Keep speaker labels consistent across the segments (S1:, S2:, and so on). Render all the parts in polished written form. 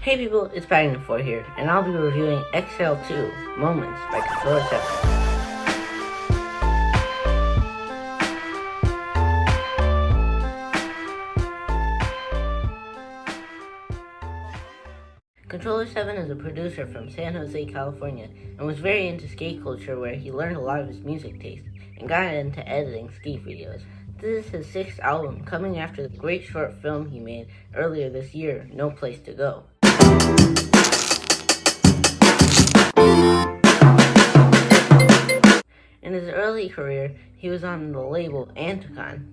S1: Hey people, it's Paddington4 here, and I'll be reviewing Exhale02 Moments by Exhale02. Controller 7 is a producer from San Jose, California, and was very into skate culture where he learned a lot of his music taste and got into editing skate videos. This is his 6th album, coming after the great short film he made earlier this year, No Place to Go. In his early career, he was on the label Anticon,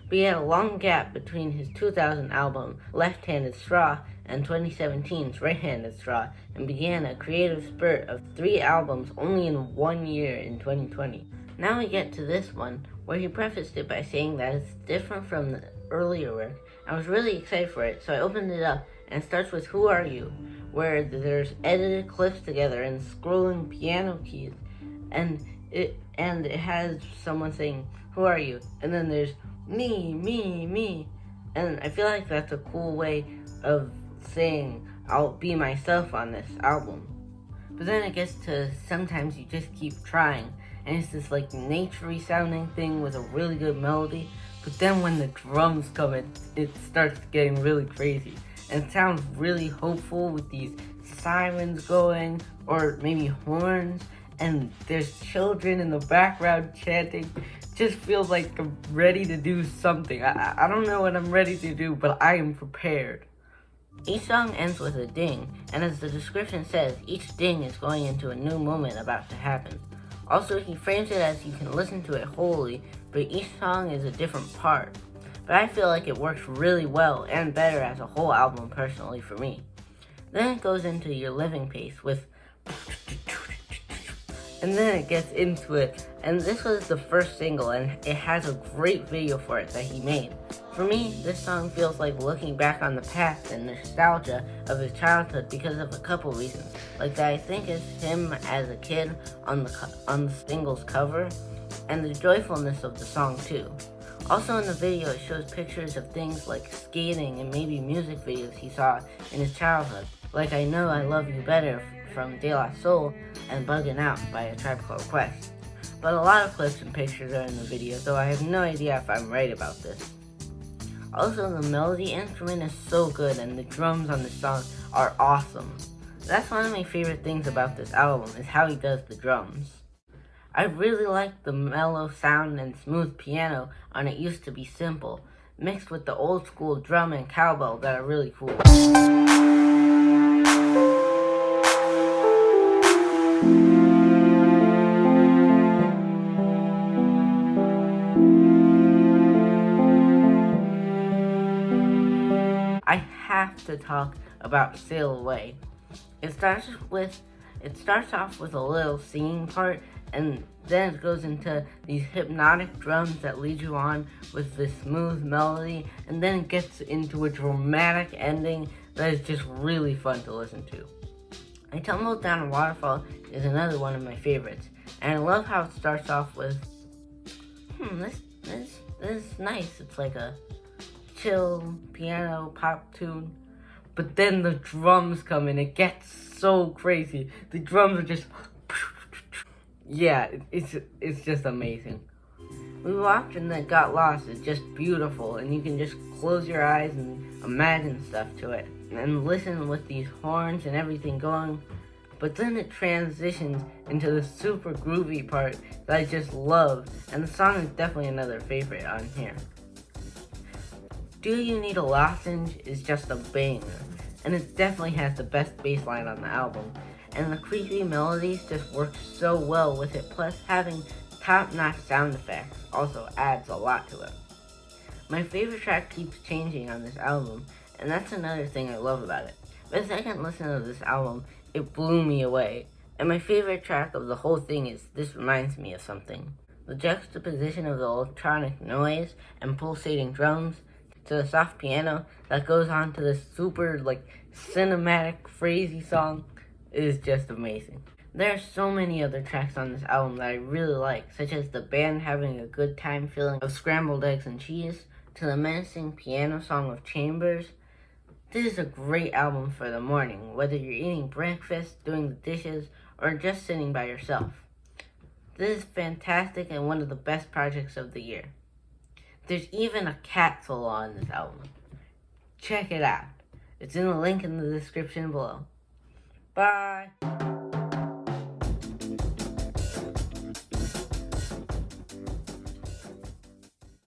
S1: but he had a long gap between his 2000 album Left-Handed Straw and 2017's Right-Handed Straw, and began a creative spurt of 3 albums only in 1 year in 2020. Now we get to this one, where he prefaced it by saying that it's different from the earlier work. I was really excited for it, so I opened it up, and it starts with Who Are You?, where there's edited clips together and scrolling piano keys, and it has someone saying, "Who are you?" And then there's me. And I feel like that's a cool way of saying I'll be myself on this album. But then it gets to sometimes you just keep trying, and it's this like naturey sounding thing with a really good melody. But then when the drums come in, it starts getting really crazy. And it sounds really hopeful with these sirens going, or maybe horns. And there's children in the background chanting. Just feels like I'm ready to do something. I don't know what I'm ready to do, but I am prepared. Each song ends with a ding, and as the description says, each ding is going into a new moment about to happen. Also, he frames it as you can listen to it wholly, but each song is a different part. But I feel like it works really well and better as a whole album personally for me. Then it goes into your living pace with and then it gets into it, and this was the first single, and it has a great video for it that he made. For me, this song feels like looking back on the past and nostalgia of his childhood because of a couple reasons. Like that I think it's him as a kid on the single's cover, and the joyfulness of the song too. Also in the video, it shows pictures of things like skating and maybe music videos he saw in his childhood, like I Know I Love You Better from De La Soul and Buggin' Out by A Tribe Called Quest. But a lot of clips and pictures are in the video, so I have no idea if I'm right about this. Also, the melody instrument is so good and the drums on the song are awesome. That's one of my favorite things about this album, is how he does the drums. I really like the mellow sound and smooth piano on It Used to Be Simple, mixed with the old school drum and cowbell that are really cool. I have to talk about Sail Away. It starts off with a little singing part, and then it goes into these hypnotic drums that lead you on with this smooth melody, and then it gets into a dramatic ending that is just really fun to listen to. I Tumbled Down a Waterfall is another one of my favorites, and I love how it starts off with, this is nice. It's like a chill piano pop tune, but then the drums come in. It gets so crazy. The drums are just, yeah, it's just amazing. We Walked and Then Got Lost is just beautiful, and you can just close your eyes and imagine stuff to it and listen with these horns and everything going. But then it transitions into the super groovy part that I just love, and the song is definitely another favorite on here. Do You Need a Lozenge is just a banger, and it definitely has the best bass line on the album, and the creepy melodies just work so well with it, plus having top-notch sound effects also adds a lot to it. My favorite track keeps changing on this album, and that's another thing I love about it. The second listen of this album, it blew me away, and my favorite track of the whole thing is This Reminds Me of Something. The juxtaposition of the electronic noise and pulsating drums to the soft piano that goes on to this super cinematic crazy song is just amazing. There are so many other tracks on this album that I really like, such as the band having a good time feeling of Scrambled Eggs and Cheese, to the menacing piano song of Chambers, This is a great album for the morning, whether you're eating breakfast, doing the dishes, or just sitting by yourself. This is fantastic and one of the best projects of the year. There's even a cat solo on this album. Check it out. It's in the link in the description below. Bye!